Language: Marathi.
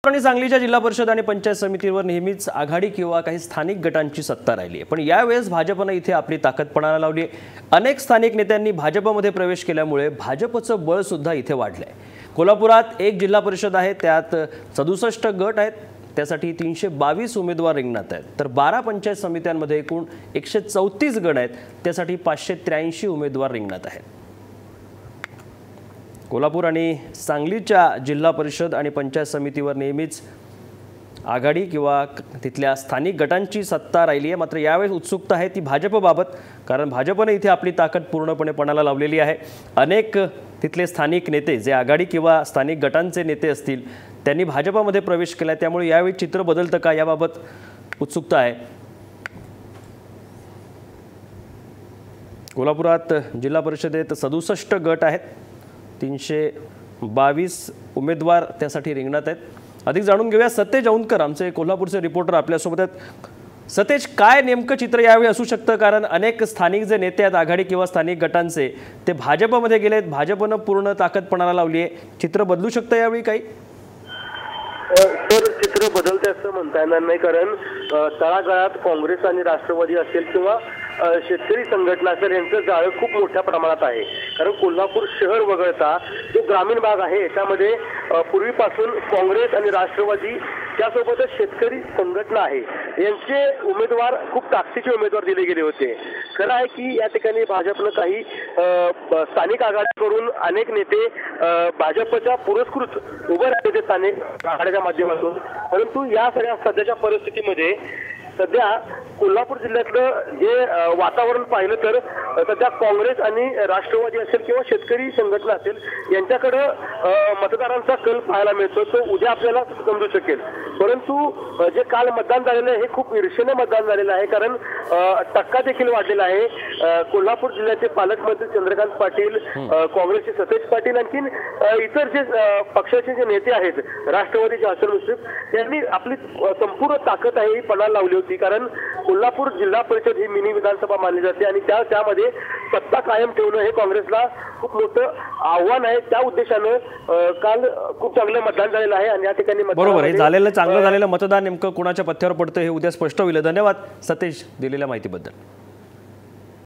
आणि सांगलीच्या जिल्हा परिषद आणि पंचायत समितीवर नेहमीच आघाडी किंवा काही स्थानिक गटांची सत्ता राहिली आहे, पण यावेळेस भाजपने इथे आपली ताकद पणाला लावली आहे। अनेक स्थानिक नेत्यांनी भाजपमध्ये प्रवेश केल्यामुळे भाजपचं बळ सुद्धा इथे वाढलंय। कोल्हापुरात एक जिल्हा परिषद आहे, त्यात 67 गट आहेत, त्यासाठी 322 उमेदवार रिंगणात आहेत, तर 12 पंचायत समित्यांमध्ये एकूण 134 गट आहेत, त्यासाठी 583 उमेदवार रिंगणात आहेत। कोल्हापूर आणि सांगलीच्या जिल्हा परिषद आणि पंचायत समितीवर नेहमीच आघाडी किंवा तिथल्या स्थानिक गटांची सत्ता राहिली आहे, मात्र यावेळी उत्सुकता आहे ती भाजपबाबत, कारण भाजपने इथे आपली ताकद पूर्णपणे पणाला लावलेली आहे। अनेक तिथले स्थानिक नेते जे आघाडी किंवा स्थानिक गटांचे नेते असतील त्यांनी भाजपमध्ये प्रवेश केला, त्यामुळे यावेळी चित्र बदलतं का याबाबत उत्सुकता आहे। कोल्हापुरात जिल्हा परिषदेत 67 गट आहेत, 322 उमेदवार त्यासाठी रिंगणात आहेत। अधिक जाणून घेऊया, सतेज औंधकर आमचे कोल्हापूरचे रिपोर्टर आपल्यासोबत आहेत। सतेज, काय नेमकं चित्र यावेळी असू शकतं, कारण अनेक स्थानिक जे नेते आहेत आघाडी किंवा स्थानिक गटांचे ते भाजपमध्ये गेलेत, भाजपनं पूर्ण ताकद पणाला लावली आहे, चित्र बदलू शकतं यावेळी काही? तर चित्र बदलते असं म्हणता येणार नाही, कारण तळागाळात काँग्रेस आणि राष्ट्रवादी असेल किंवा शेतकरी संघटना असेल यांचं जाळं खूप मोठ्या प्रमाणात आहे। कारण कोल्हापूर शहर वगळता जो ग्रामीण भाग आहे याच्यामध्ये पूर्वीपासून काँग्रेस आणि राष्ट्रवादी त्यासोबतच शेतकरी संघटना आहे, यांचे उमेदवार खूप ताकदीचे उमेदवार दिले गेले होते। खरं आहे की या ठिकाणी भाजपनं काही स्थानिक आघाडी करून अनेक नेते भाजपच्या पुरस्कृत उभे राहिले ते स्थानिक आघाडीच्या माध्यमातून, परंतु या सगळ्या सध्याच्या परिस्थितीमध्ये सध्या कोल्हापूर जिल्ह्यातलं जे वातावरण पाहिलं तर सध्या काँग्रेस आणि राष्ट्रवादी असेल किंवा शेतकरी संघटना असेल यांच्याकडे मतदारांचा कल पाहायला मिळतो, तो उद्या आपल्याला समजू शकेल। परंतु जे काल मतदान झालेलं आहे हे खूप ईर्षेने मतदान झालेलं आहे, कारण टक्का देखील वाढलेला आहे। कोल्हापूर जिल्ह्याचे पालकमंत्री चंद्रकांत पाटील, काँग्रेसचे सतेज पाटील, आणखीन इतर जे पक्षाचे जे नेते आहेत राष्ट्रवादीचे हसन मुश्रीफ यांनी आपली संपूर्ण ताकद आहे ही पणाला लावली होती, कारण कोल्हापूर जिल्हा परिषद ही मिनी विधानसभा मानली जाते आणि त्यामध्ये सत्ता कायम ठेवणं हे काँग्रेसला खूप मोठं आव्हान आहे। त्या उद्देशानं काल खूप चांगलं मतदान झालेलं आहे आणि या ठिकाणी बरोबर आहे, चांगलं झालेलं मतदान नेमकं कोणाच्या पथ्यावर पडतं हे उद्या स्पष्ट होईल। धन्यवाद सतेज दिलेल्या माहितीबद्दल।